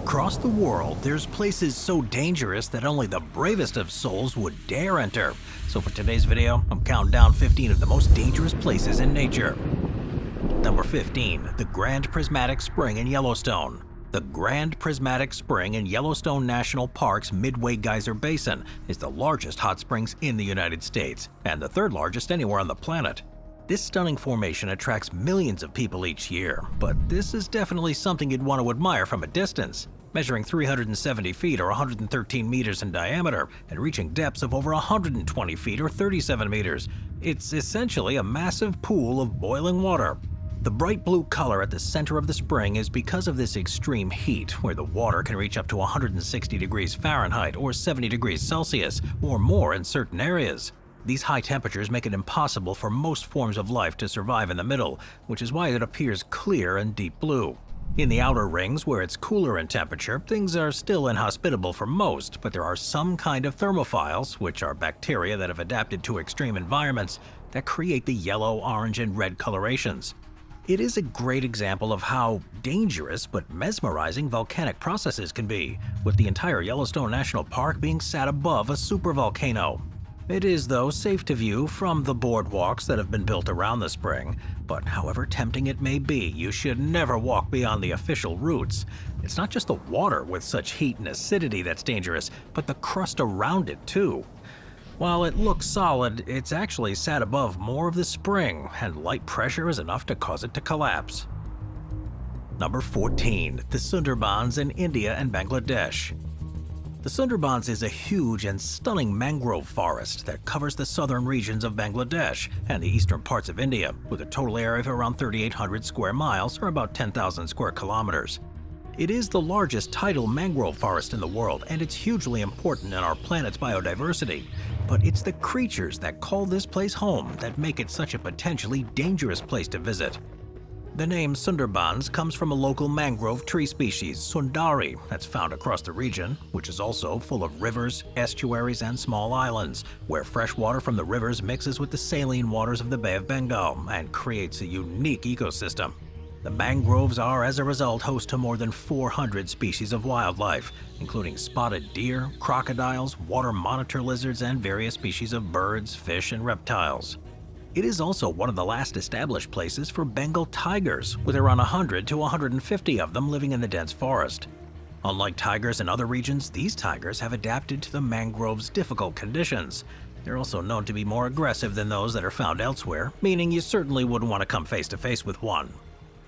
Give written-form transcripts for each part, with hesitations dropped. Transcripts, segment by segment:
Across the world, there's places so dangerous that only the bravest of souls would dare enter. So for today's video, I'm counting down 15 of the most dangerous places in nature. Number 15, the Grand Prismatic Spring in Yellowstone. The Grand Prismatic Spring in Yellowstone National Park's Midway Geyser Basin is the largest hot springs in the United States, and the third largest anywhere on the planet. This stunning formation attracts millions of people each year, but this is definitely something you'd want to admire from a distance. Measuring 370 feet or 113 meters in diameter and reaching depths of over 120 feet or 37 meters, it's essentially a massive pool of boiling water. The bright blue color at the center of the spring is because of this extreme heat, where the water can reach up to 160 degrees Fahrenheit or 70 degrees Celsius or more in certain areas. These high temperatures make it impossible for most forms of life to survive in the middle, which is why it appears clear and deep blue. In the outer rings, where it's cooler in temperature, things are still inhospitable for most, but there are some kind of thermophiles, which are bacteria that have adapted to extreme environments, that create the yellow, orange, and red colorations. It is a great example of how dangerous but mesmerizing volcanic processes can be, with the entire Yellowstone National Park being sat above a supervolcano. It is, though, safe to view from the boardwalks that have been built around the spring, but however tempting it may be, you should never walk beyond the official routes. It's not just the water with such heat and acidity that's dangerous, but the crust around it too. While it looks solid, it's actually sat above more of the spring, and light pressure is enough to cause it to collapse. Number 14, the Sunder Bonds in India and Bangladesh. The Sunder Bonds is a huge and stunning mangrove forest that covers the southern regions of Bangladesh and the eastern parts of India, with a total area of around 3,800 square miles or about 10,000 square kilometers. It is the largest tidal mangrove forest in the world, and it's hugely important in our planet's biodiversity. But it's the creatures that call this place home that make it such a potentially dangerous place to visit. The name Sunder Bonds comes from a local mangrove tree species, Sundari, that's found across the region, which is also full of rivers, estuaries, and small islands, where fresh water from the rivers mixes with the saline waters of the Bay of Bengal and creates a unique ecosystem. The mangroves are, as a result, host to more than 400 species of wildlife, including spotted deer, crocodiles, water monitor lizards, and various species of birds, fish, and reptiles. It is also one of the last established places for Bengal tigers, with around 100 to 150 of them living in the dense forest. Unlike tigers in other regions, these tigers have adapted to the mangrove's difficult conditions. They're also known to be more aggressive than those that are found elsewhere, meaning you certainly wouldn't want to come face to face with one.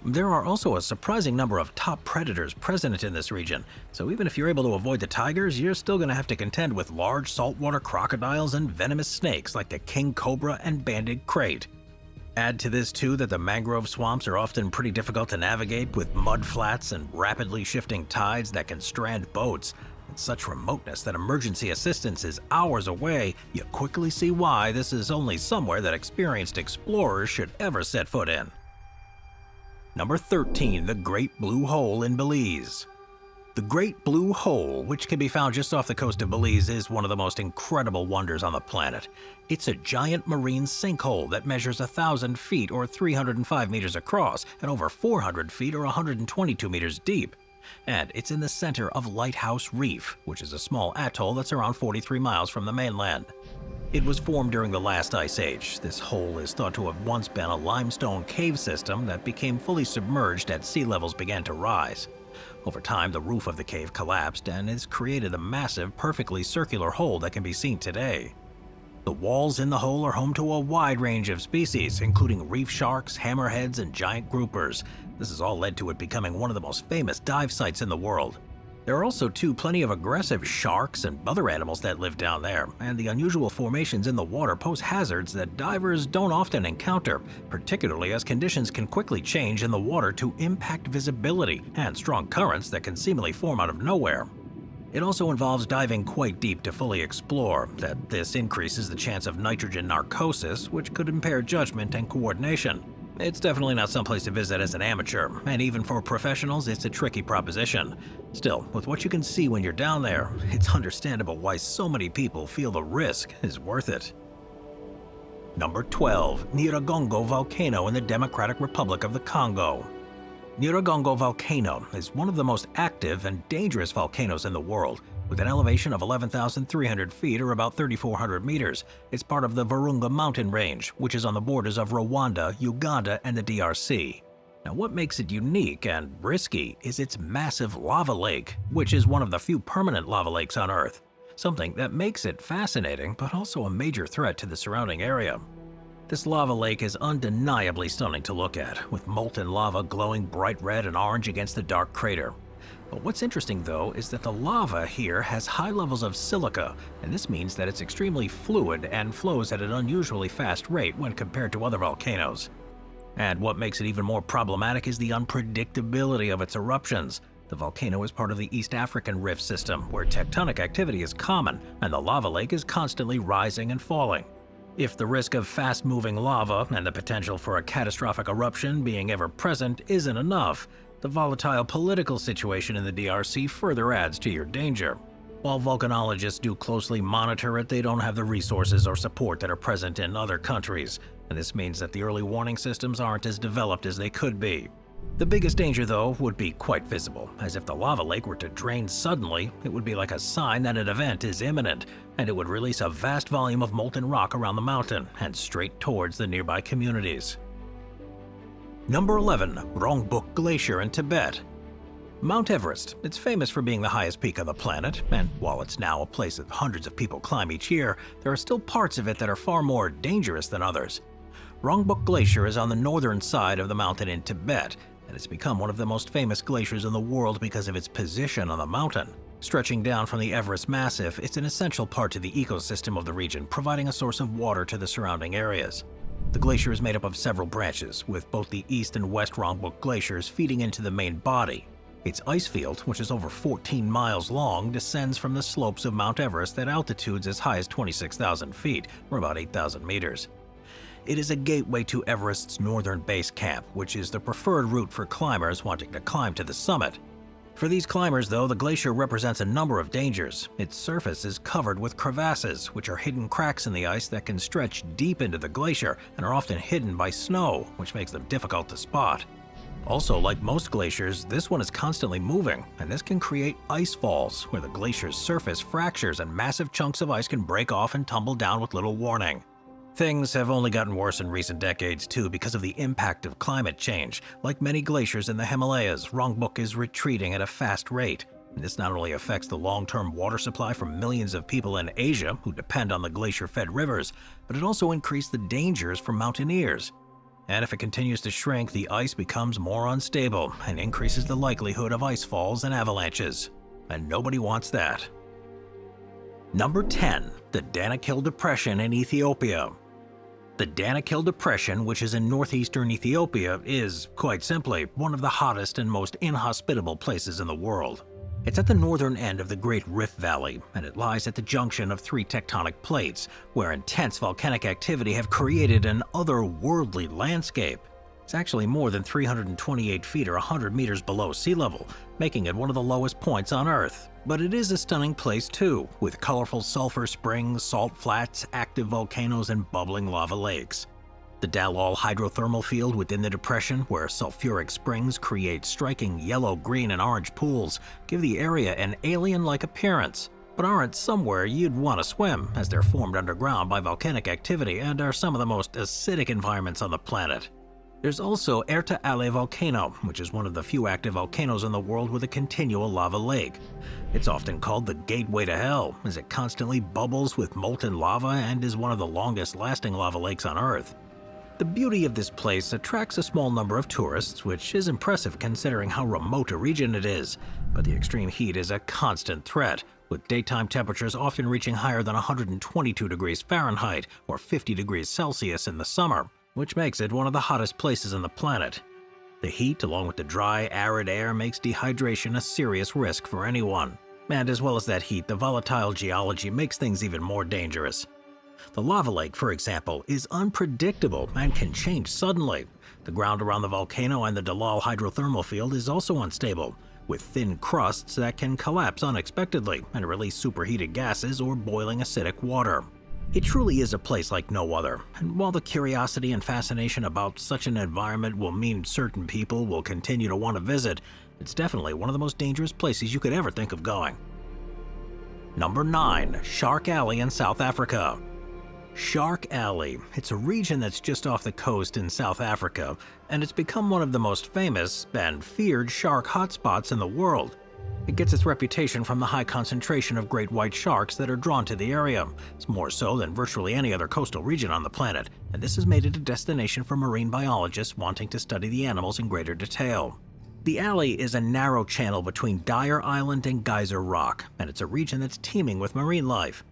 There are also a surprising number of top predators present in this region, so even if you're able to avoid the tigers, you're still going to have to contend with large saltwater crocodiles and venomous snakes like the king cobra and banded krait. Add to this too that the mangrove swamps are often pretty difficult to navigate, with mud flats and rapidly shifting tides that can strand boats. At such remoteness that emergency assistance is hours away, you quickly see why this is only somewhere that experienced explorers should ever set foot in. Number 13, the Great Blue Hole in Belize. The Great Blue Hole, which can be found just off the coast of Belize, is one of the most incredible wonders on the planet. It's a giant marine sinkhole that measures 1,000 feet or 305 meters across and over 400 feet or 122 meters deep. And it's in the center of Lighthouse Reef, which is a small atoll that's around 43 miles from the mainland. It was formed during the last ice age. This hole is thought to have once been a limestone cave system that became fully submerged as sea levels began to rise. Over time, the roof of the cave collapsed and has created a massive, perfectly circular hole that can be seen today. The walls in the hole are home to a wide range of species, including reef sharks, hammerheads, and giant groupers. This has all led to it becoming one of the most famous dive sites in the world. There are also plenty of aggressive sharks and other animals that live down there, and the unusual formations in the water pose hazards that divers don't often encounter, particularly as conditions can quickly change in the water to impact visibility and strong currents that can seemingly form out of nowhere. It also involves diving quite deep to fully explore, that this increases the chance of nitrogen narcosis, which could impair judgment and coordination. It's definitely not someplace to visit as an amateur, and even for professionals, it's a tricky proposition. Still, with what you can see when you're down there, it's understandable why so many people feel the risk is worth it. Number 12, Nongo Volcano in the Democratic Republic of the Congo. Nongo Volcano is one of the most active and dangerous volcanoes in the world. With an elevation of 11,300 feet or about 3,400 meters, it's part of the Virunga mountain range, which is on the borders of Rwanda, Uganda, and the DRC. Now, what makes it unique and risky is its massive lava lake, which is one of the few permanent lava lakes on Earth. Something that makes it fascinating, but also a major threat to the surrounding area. This lava lake is undeniably stunning to look at, with molten lava glowing bright red and orange against the dark crater. But what's interesting though is that the lava here has high levels of silica, and this means that it's extremely fluid and flows at an unusually fast rate when compared to other volcanoes. And what makes it even more problematic is the unpredictability of its eruptions. The volcano is part of the East African Rift system, where tectonic activity is common, and the lava lake is constantly rising and falling. If the risk of fast-moving lava and the potential for a catastrophic eruption being ever present isn't enough, the volatile political situation in the DRC further adds to your danger. While volcanologists do closely monitor it, they don't have the resources or support that are present in other countries, and this means that the early warning systems aren't as developed as they could be. The biggest danger, though, would be quite visible, as if the lava lake were to drain suddenly, it would be like a sign that an event is imminent, and it would release a vast volume of molten rock around the mountain and straight towards the nearby communities. Number 11. Rongbuk Glacier in Tibet. Mount Everest. It's famous for being the highest peak on the planet, and while it's now a place that hundreds of people climb each year, there are still parts of it that are far more dangerous than others. Rongbuk Glacier is on the northern side of the mountain in Tibet, and it's become one of the most famous glaciers in the world because of its position on the mountain. Stretching down from the Everest Massif, it's an essential part to the ecosystem of the region, providing a source of water to the surrounding areas. The glacier is made up of several branches, with both the east and west Rongbuk glaciers feeding into the main body. Its ice field, which is over 14 miles long, descends from the slopes of Mount Everest at altitudes as high as 26,000 feet, or about 8,000 meters. It is a gateway to Everest's northern base camp, which is the preferred route for climbers wanting to climb to the summit. For these climbers, though, the glacier represents a number of dangers. Its surface is covered with crevasses, which are hidden cracks in the ice that can stretch deep into the glacier and are often hidden by snow, which makes them difficult to spot. Also, like most glaciers, this one is constantly moving, and this can create ice falls, where the glacier's surface fractures and massive chunks of ice can break off and tumble down with little warning. Things have only gotten worse in recent decades too because of the impact of climate change. Like many glaciers in the Himalayas, Rongbuk is retreating at a fast rate. And this not only affects the long-term water supply for millions of people in Asia who depend on the glacier-fed rivers, but it also increased the dangers for mountaineers. And if it continues to shrink, the ice becomes more unstable and increases the likelihood of ice falls and avalanches. And nobody wants that. Number 10. The Danakil Depression in Ethiopia. The Danakil Depression, which is in northeastern Ethiopia, is, quite simply, one of the hottest and most inhospitable places in the world. It's at the northern end of the Great Rift Valley, and it lies at the junction of three tectonic plates, where intense volcanic activity have created an otherworldly landscape. It's actually more than 328 feet or 100 meters below sea level, making it one of the lowest points on Earth. But it is a stunning place too, with colorful sulfur springs, salt flats, active volcanoes, and bubbling lava lakes. The Dalal hydrothermal field within the depression, where sulfuric springs create striking yellow, green, and orange pools, give the area an alien-like appearance, but aren't somewhere you'd want to swim, as they're formed underground by volcanic activity and are some of the most acidic environments on the planet. There's also Erta volcano, which is one of the few active volcanoes in the world with a continual lava lake. It's often called the gateway to hell, as it constantly bubbles with molten lava and is one of the longest-lasting lava lakes on Earth. The beauty of this place attracts a small number of tourists, which is impressive considering how remote a region it is, but the extreme heat is a constant threat, with daytime temperatures often reaching higher than 122 degrees Fahrenheit or 50 degrees Celsius in the summer, which makes it one of the hottest places on the planet. The heat, along with the dry, arid air, makes dehydration a serious risk for anyone. And as well as that heat, the volatile geology makes things even more dangerous. The lava lake, for example, is unpredictable and can change suddenly. The ground around the volcano and the Dalal hydrothermal field is also unstable, with thin crusts that can collapse unexpectedly and release superheated gases or boiling acidic water. It truly is a place like no other, and while the curiosity and fascination about such an environment will mean certain people will continue to want to visit, it's definitely one of the most dangerous places you could ever think of going. Number 9. Shark Alley in South Africa. Shark Alley. It's a region that's just off the coast in South Africa, and it's become one of the most famous and feared shark hotspots in the world. It gets its reputation from the high concentration of great white sharks that are drawn to the area. It's more so than virtually any other coastal region on the planet, and this has made it a destination for marine biologists wanting to study the animals in greater detail. The alley is a narrow channel between Dyer Island and Geyser Rock, and it's a region that's teeming with marine life.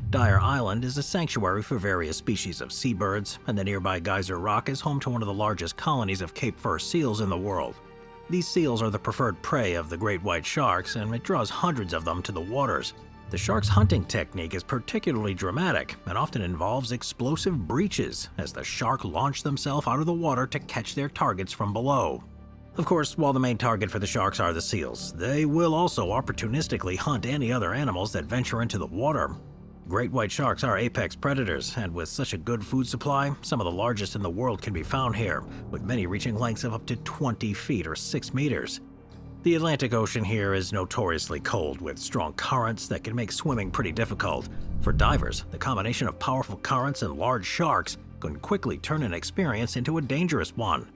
Dyer Island is a sanctuary for various species of seabirds, and the nearby Geyser Rock is home to one of the largest colonies of Cape Fur seals in the world. These seals are the preferred prey of the great white sharks, and it draws hundreds of them to the waters. The shark's hunting technique is particularly dramatic and often involves explosive breaches as the shark launch themselves out of the water to catch their targets from below. Of course, while the main target for the sharks are the seals, they will also opportunistically hunt any other animals that venture into the water. Great white sharks are apex predators, and with such a good food supply, some of the largest in the world can be found here, with many reaching lengths of up to 20 feet or 6 meters. The Atlantic Ocean here is notoriously cold, with strong currents that can make swimming pretty difficult. For divers, the combination of powerful currents and large sharks can quickly turn an experience into a dangerous one.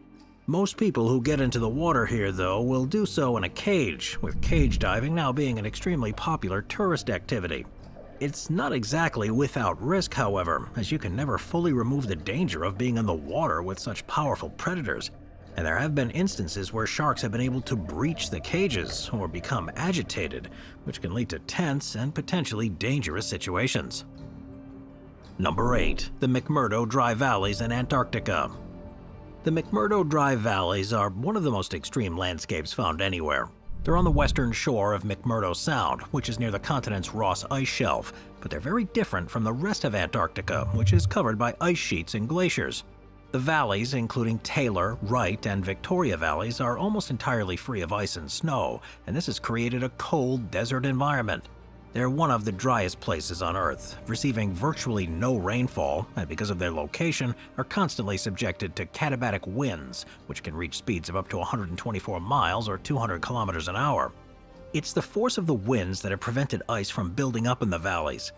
Most people who get into the water here, though, will do so in a cage, with cage diving now being an extremely popular tourist activity. It's not exactly without risk, however, as you can never fully remove the danger of being in the water with such powerful predators, and there have been instances where sharks have been able to breach the cages or become agitated, which can lead to tense and potentially dangerous situations. Number 8. The McMurdo Dry Valleys in Antarctica. The McMurdo Dry Valleys are one of the most extreme landscapes found anywhere. They're on the western shore of McMurdo Sound, which is near the continent's Ross Ice Shelf, but they're very different from the rest of Antarctica, which is covered by ice sheets and glaciers. The valleys, including Taylor, Wright, and Victoria valleys, are almost entirely free of ice and snow, and this has created a cold desert environment. They're one of the driest places on Earth, receiving virtually no rainfall, and because of their location, are constantly subjected to katabatic winds, which can reach speeds of up to 124 miles or 200 kilometers an hour. It's the force of the winds that have prevented ice from building up in the valleys.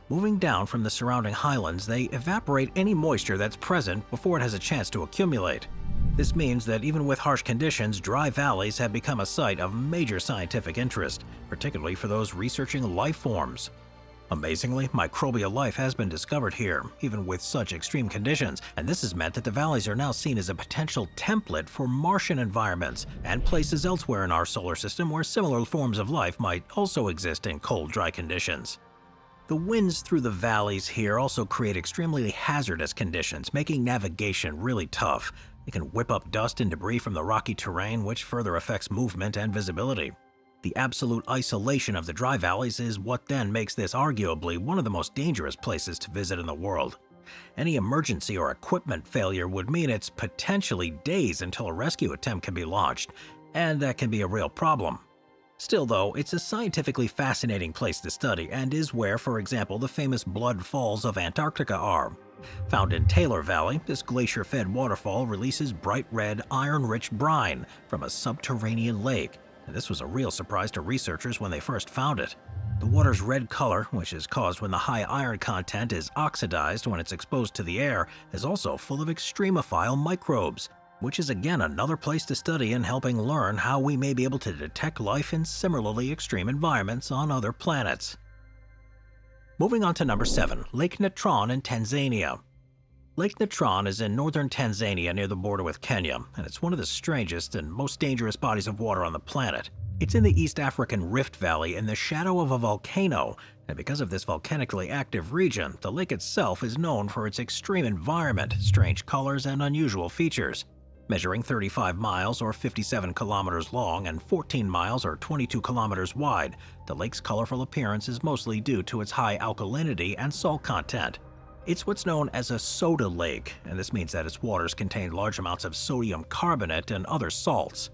Moving down from the surrounding highlands, they evaporate any moisture that's present before it has a chance to accumulate. This means that even with harsh conditions, dry valleys have become a site of major scientific interest, particularly for those researching life forms. Amazingly, microbial life has been discovered here, even with such extreme conditions, and this has meant that the valleys are now seen as a potential template for Martian environments and places elsewhere in our solar system where similar forms of life might also exist in cold, dry conditions. The winds through the valleys here also create extremely hazardous conditions, making navigation really tough. It can whip up dust and debris from the rocky terrain, which further affects movement and visibility. The absolute isolation of the dry valleys is what then makes this arguably one of the most dangerous places to visit in the world. Any emergency or equipment failure would mean it's potentially days until a rescue attempt can be launched, and that can be a real problem. Still though, it's a scientifically fascinating place to study and is where, for example, the famous Blood Falls of Antarctica are. Found in Taylor Valley, this glacier-fed waterfall releases bright red, iron-rich brine from a subterranean lake, and this was a real surprise to researchers when they first found it. The water's red color, which is caused when the high iron content is oxidized when it's exposed to the air, is also full of extremophile microbes, which is again another place to study in helping learn how we may be able to detect life in similarly extreme environments on other planets. Moving on to number 7, Lake Natron in Tanzania. Lake Natron is in northern Tanzania near the border with Kenya, and it's one of the strangest and most dangerous bodies of water on the planet. It's in the East African Rift Valley in the shadow of a volcano, and because of this volcanically active region, the lake itself is known for its extreme environment, strange colors, and unusual features. Measuring 35 miles or 57 kilometers long and 14 miles or 22 kilometers wide, the lake's colorful appearance is mostly due to its high alkalinity and salt content. It's what's known as a soda lake, and this means that its waters contain large amounts of sodium carbonate and other salts.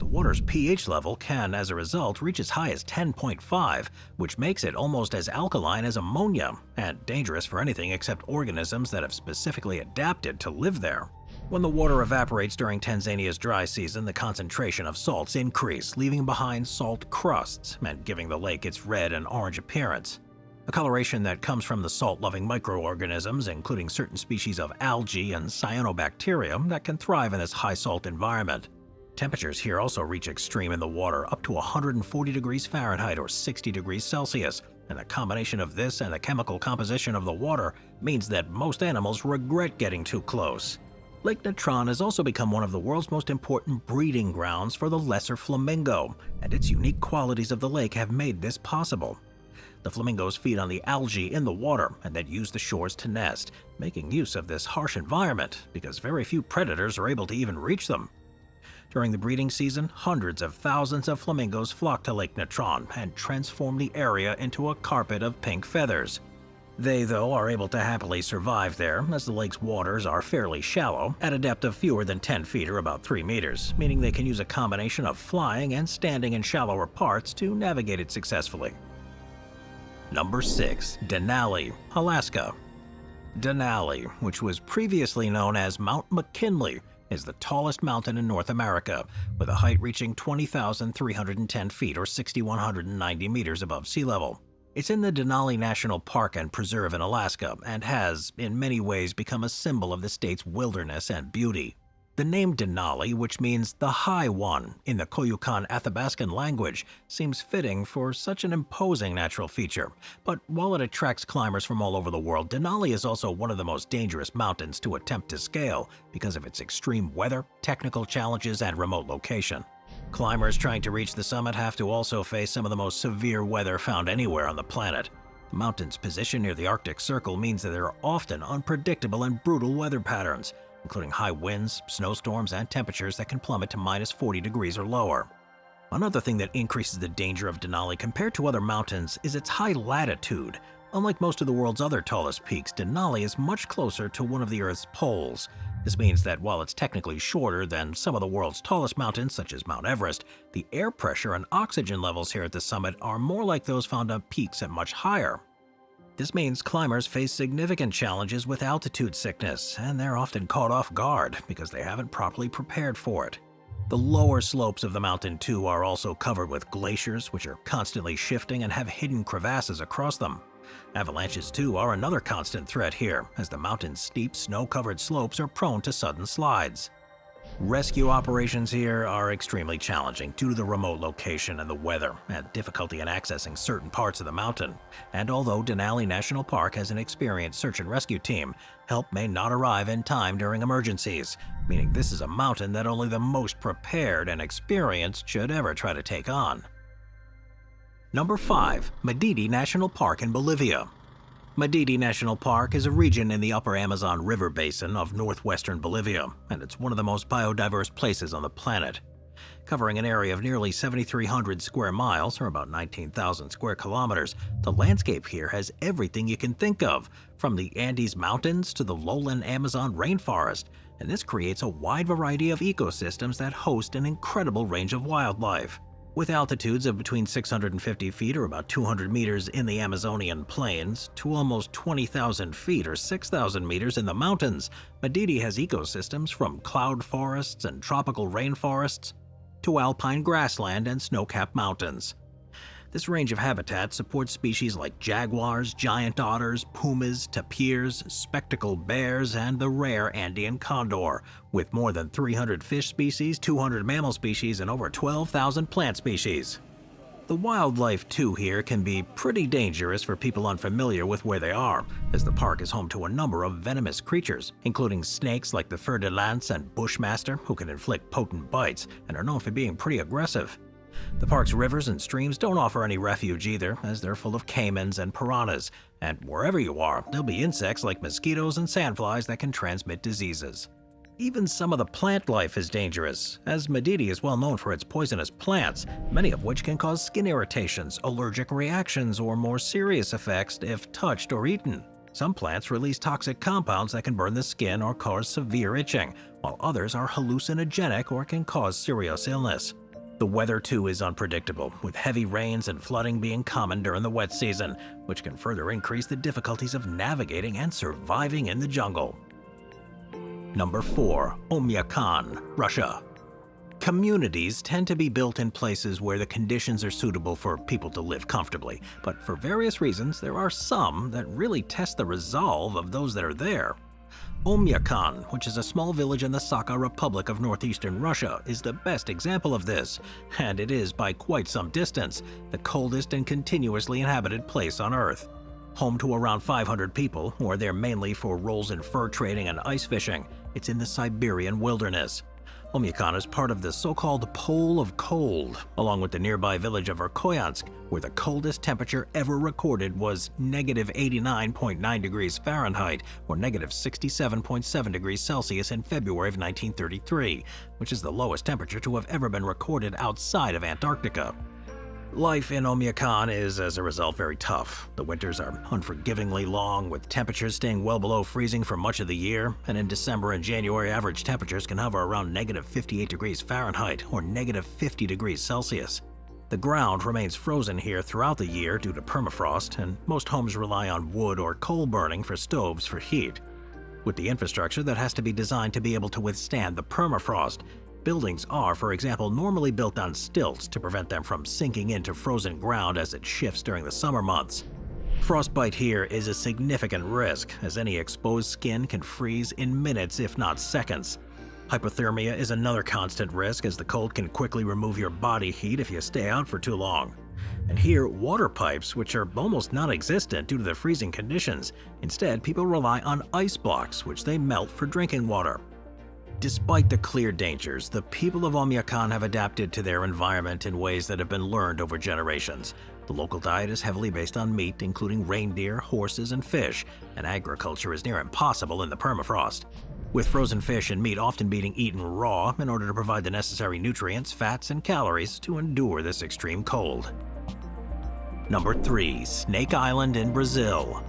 The water's pH level can, as a result, reach as high as 10.5, which makes it almost as alkaline as ammonia, and dangerous for anything except organisms that have specifically adapted to live there. When the water evaporates during Tanzania's dry season, the concentration of salts increase, leaving behind salt crusts and giving the lake its red and orange appearance. A coloration that comes from the salt-loving microorganisms, including certain species of algae and cyanobacteria that can thrive in this high-salt environment. Temperatures here also reach extreme in the water, up to 140 degrees Fahrenheit or 60 degrees Celsius, and the combination of this and the chemical composition of the water means that most animals regret getting too close. Lake Natron has also become one of the world's most important breeding grounds for the lesser flamingo, and its unique qualities of the lake have made this possible. The flamingos feed on the algae in the water and then use the shores to nest, making use of this harsh environment because very few predators are able to even reach them. During the breeding season, hundreds of thousands of flamingos flock to Lake Natron and transform the area into a carpet of pink feathers. They, though, are able to happily survive there, as the lake's waters are fairly shallow, at a depth of fewer than 10 feet or about 3 meters, meaning they can use a combination of flying and standing in shallower parts to navigate it successfully. Number 6. Denali, Alaska. Denali, which was previously known as Mount McKinley, is the tallest mountain in North America, with a height reaching 20,310 feet or 6,190 meters above sea level. It's in the Denali National Park and Preserve in Alaska and has, in many ways, become a symbol of the state's wilderness and beauty. The name Denali, which means the High One in the Koyukon Athabaskan language, seems fitting for such an imposing natural feature. But while it attracts climbers from all over the world, Denali is also one of the most dangerous mountains to attempt to scale because of its extreme weather, technical challenges, and remote location. Climbers trying to reach the summit have to also face some of the most severe weather found anywhere on the planet. The mountain's position near the Arctic Circle means that there are often unpredictable and brutal weather patterns, including high winds, snowstorms, and temperatures that can plummet to minus 40 degrees or lower. Another thing that increases the danger of Denali compared to other mountains is its high latitude. Unlike most of the world's other tallest peaks, Denali is much closer to one of the Earth's poles. This means that while it's technically shorter than some of the world's tallest mountains, such as Mount Everest, the air pressure and oxygen levels here at the summit are more like those found on peaks at much higher. This means climbers face significant challenges with altitude sickness, and they're often caught off guard because they haven't properly prepared for it. The lower slopes of the mountain, too, are also covered with glaciers, which are constantly shifting and have hidden crevasses across them. Avalanches, too, are another constant threat here, as the mountain's steep, snow-covered slopes are prone to sudden slides. Rescue operations here are extremely challenging due to the remote location and the weather, and difficulty in accessing certain parts of the mountain. And although Denali National Park has an experienced search and rescue team, help may not arrive in time during emergencies, meaning this is a mountain that only the most prepared and experienced should ever try to take on. Number 5. Medidi National Park in Bolivia. Medidi National Park is a region in the upper Amazon River basin of northwestern Bolivia, and it's one of the most biodiverse places on the planet. Covering an area of nearly 7,300 square miles, or about 19,000 square kilometers, the landscape here has everything you can think of, from the Andes Mountains to the lowland Amazon rainforest, and this creates a wide variety of ecosystems that host an incredible range of wildlife. With altitudes of between 650 feet or about 200 meters in the Amazonian plains to almost 20,000 feet or 6,000 meters in the mountains, Medidi has ecosystems from cloud forests and tropical rainforests to alpine grassland and snow-capped mountains. This range of habitat supports species like jaguars, giant otters, pumas, tapirs, spectacled bears, and the rare Andean condor, with more than 300 fish species, 200 mammal species, and over 12,000 plant species. The wildlife, too, here can be pretty dangerous for people unfamiliar with where they are, as the park is home to a number of venomous creatures, including snakes like the fer de lance and bushmaster, who can inflict potent bites and are known for being pretty aggressive. The park's rivers and streams don't offer any refuge either, as they're full of caimans and piranhas, and wherever you are, there'll be insects like mosquitoes and sandflies that can transmit diseases. Even some of the plant life is dangerous, as Medidi is well known for its poisonous plants, many of which can cause skin irritations, allergic reactions, or more serious effects if touched or eaten. Some plants release toxic compounds that can burn the skin or cause severe itching, while others are hallucinogenic or can cause serious illness. The weather too is unpredictable, with heavy rains and flooding being common during the wet season, which can further increase the difficulties of navigating and surviving in the jungle. Number 4. Yakan, Russia. Communities tend to be built in places where the conditions are suitable for people to live comfortably, but for various reasons there are some that really test the resolve of those that are there. Yakan, which is a small village in the Sakha Republic of northeastern Russia, is the best example of this, and it is by quite some distance the coldest and continuously inhabited place on Earth. Home to around 500 people, who are there mainly for roles in fur trading and ice fishing, it's in the Siberian wilderness. Yakan is part of the so-called Pole of Cold, along with the nearby village of Verkhoyansk, where the coldest temperature ever recorded was -89.9 degrees Fahrenheit, or -67.7 degrees Celsius in February of 1933, which is the lowest temperature to have ever been recorded outside of Antarctica. Life in Yakan is, as a result, very tough. The winters are unforgivingly long, with temperatures staying well below freezing for much of the year, and in December and January average temperatures can hover around -58 degrees Fahrenheit or -50 degrees Celsius. The ground remains frozen here throughout the year due to permafrost, and most homes rely on wood or coal burning for stoves for heat. With the infrastructure that has to be designed to be able to withstand the permafrost, buildings are, for example, normally built on stilts to prevent them from sinking into frozen ground as it shifts during the summer months. Frostbite here is a significant risk, as any exposed skin can freeze in minutes if not seconds. Hypothermia is another constant risk, as the cold can quickly remove your body heat if you stay out for too long. And here, water pipes, which are almost non-existent due to the freezing conditions. Instead, people rely on ice blocks, which they melt for drinking water. Despite the clear dangers, the people of Yakan have adapted to their environment in ways that have been learned over generations. The local diet is heavily based on meat, including reindeer, horses, and fish, and agriculture is near impossible in the permafrost, with frozen fish and meat often being eaten raw in order to provide the necessary nutrients, fats, and calories to endure this extreme cold. Number 3. Snake Island in Brazil.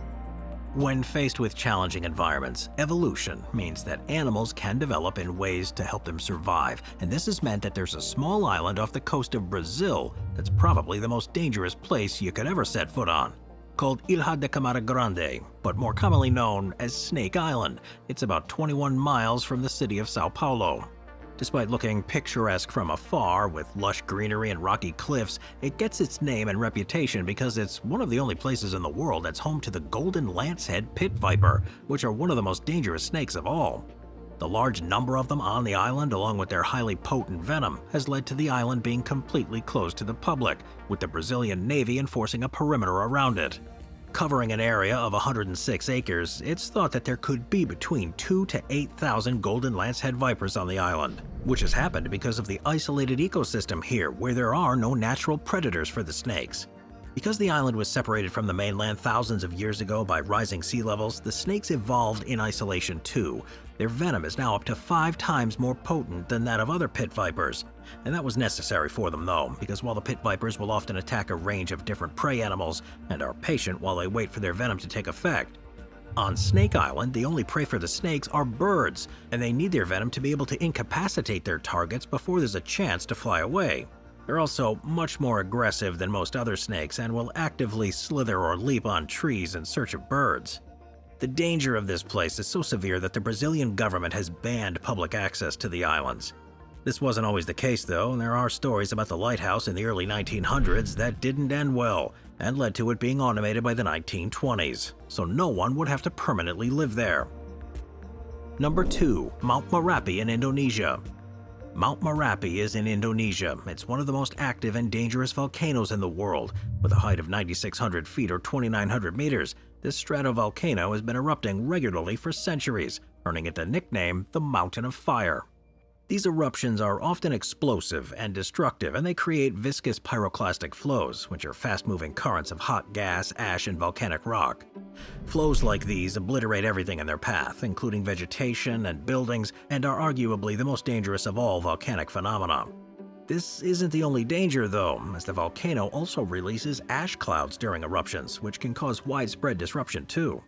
When faced with challenging environments, evolution means that animals can develop in ways to help them survive, and this has meant that there's a small island off the coast of Brazil that's probably the most dangerous place you could ever set foot on, called Ilha de Camara Grande, but more commonly known as Snake Island. It's about 21 miles from the city of Sao Paulo. Despite looking picturesque from afar with lush greenery and rocky cliffs, it gets its name and reputation because it's one of the only places in the world that's home to the golden lancehead pit viper, which are one of the most dangerous snakes of all. The large number of them on the island, along with their highly potent venom, has led to the island being completely closed to the public, with the Brazilian Navy enforcing a perimeter around it. Covering an area of 106 acres, it's thought that there could be between 2,000 to 8,000 golden lancehead vipers on the island, which has happened because of the isolated ecosystem here, where there are no natural predators for the snakes. Because the island was separated from the mainland thousands of years ago by rising sea levels, the snakes evolved in isolation too. Their venom is now up to 5 times more potent than that of other pit vipers. And that was necessary for them though, because while the pit vipers will often attack a range of different prey animals and are patient while they wait for their venom to take effect, on Snake Island, the only prey for the snakes are birds, and they need their venom to be able to incapacitate their targets before there's a chance to fly away. They're also much more aggressive than most other snakes and will actively slither or leap on trees in search of birds. The danger of this place is so severe that the Brazilian government has banned public access to the islands. This wasn't always the case though, and there are stories about the lighthouse in the early 1900s that didn't end well and led to it being automated by the 1920s, so no one would have to permanently live there. Number 2. Mount Merapi in Indonesia. Mount Merapi is in Indonesia. It's one of the most active and dangerous volcanoes in the world. With a height of 9,600 feet or 2,900 meters, this stratovolcano has been erupting regularly for centuries, earning it the nickname the Mountain of Fire. These eruptions are often explosive and destructive, and they create viscous pyroclastic flows, which are fast-moving currents of hot gas, ash, and volcanic rock. Flows like these obliterate everything in their path, including vegetation and buildings, and are arguably the most dangerous of all volcanic phenomena. This isn't the only danger, though, as the volcano also releases ash clouds during eruptions, which can cause widespread disruption too.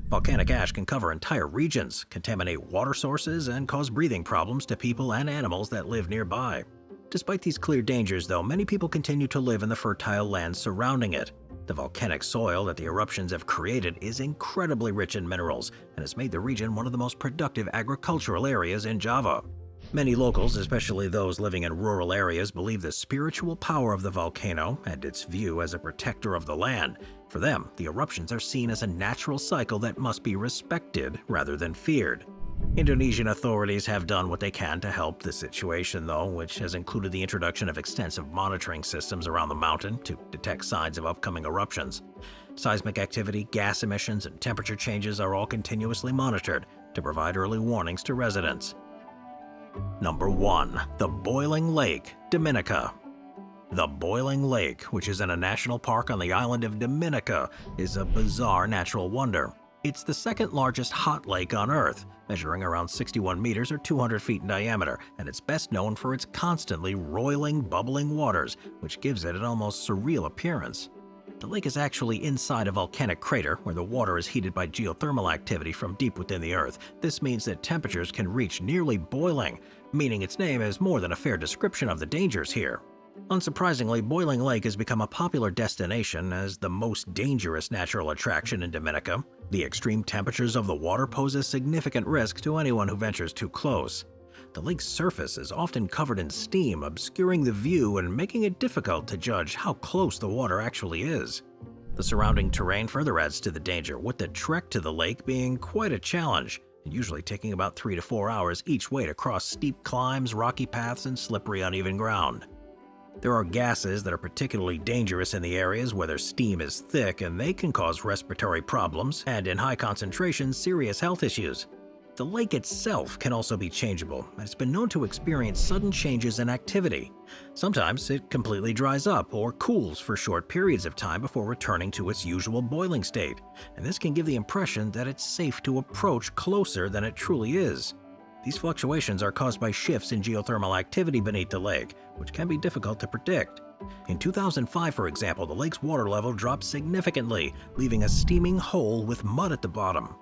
Volcanic ash can cover entire regions, contaminate water sources, and cause breathing problems to people and animals that live nearby. Despite these clear dangers, though, many people continue to live in the fertile lands surrounding it. The volcanic soil that the eruptions have created is incredibly rich in minerals and has made the region one of the most productive agricultural areas in Java. Many locals, especially those living in rural areas, believe the spiritual power of the volcano and its view as a protector of the land. For them, the eruptions are seen as a natural cycle that must be respected rather than feared. Indonesian authorities have done what they can to help the situation, though, which has included the introduction of extensive monitoring systems around the mountain to detect signs of upcoming eruptions. Seismic activity, gas emissions, and temperature changes are all continuously monitored to provide early warnings to residents. Number 1. The Boiling Lake, Dominica. The Boiling Lake, which is in a national park on the island of Dominica, is a bizarre natural wonder. It's the second largest hot lake on Earth, measuring around 61 meters or 200 feet in diameter, and it's best known for its constantly roiling, bubbling waters, which gives it an almost surreal appearance. The lake is actually inside a volcanic crater where the water is heated by geothermal activity from deep within the Earth. This means that temperatures can reach nearly boiling, meaning its name is more than a fair description of the dangers here. Unsurprisingly, Boiling Lake has become a popular destination as the most dangerous natural attraction in Dominica. The extreme temperatures of the water pose a significant risk to anyone who ventures too close. The lake's surface is often covered in steam, obscuring the view and making it difficult to judge how close the water actually is. The surrounding terrain further adds to the danger, with the trek to the lake being quite a challenge, usually taking about 3 to 4 hours each way to cross steep climbs, rocky paths, and slippery uneven ground. There are gases that are particularly dangerous in the areas where their steam is thick, and they can cause respiratory problems and, in high concentrations, serious health issues. The lake itself can also be changeable, and it's been known to experience sudden changes in activity. Sometimes it completely dries up or cools for short periods of time before returning to its usual boiling state, and this can give the impression that it's safe to approach closer than it truly is. These fluctuations are caused by shifts in geothermal activity beneath the lake, which can be difficult to predict. In 2005, for example, the lake's water level dropped significantly, leaving a steaming hole with mud at the bottom.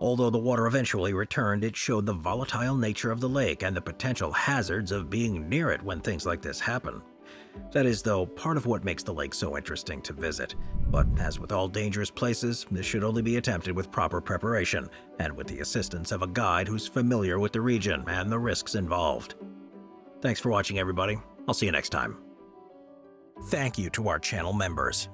Although the water eventually returned, it showed the volatile nature of the lake and the potential hazards of being near it when things like this happen. That is, though, part of what makes the lake so interesting to visit. But as with all dangerous places, this should only be attempted with proper preparation and with the assistance of a guide who's familiar with the region and the risks involved. Thanks for watching, everybody. I'll see you next time. Thank you to our channel members.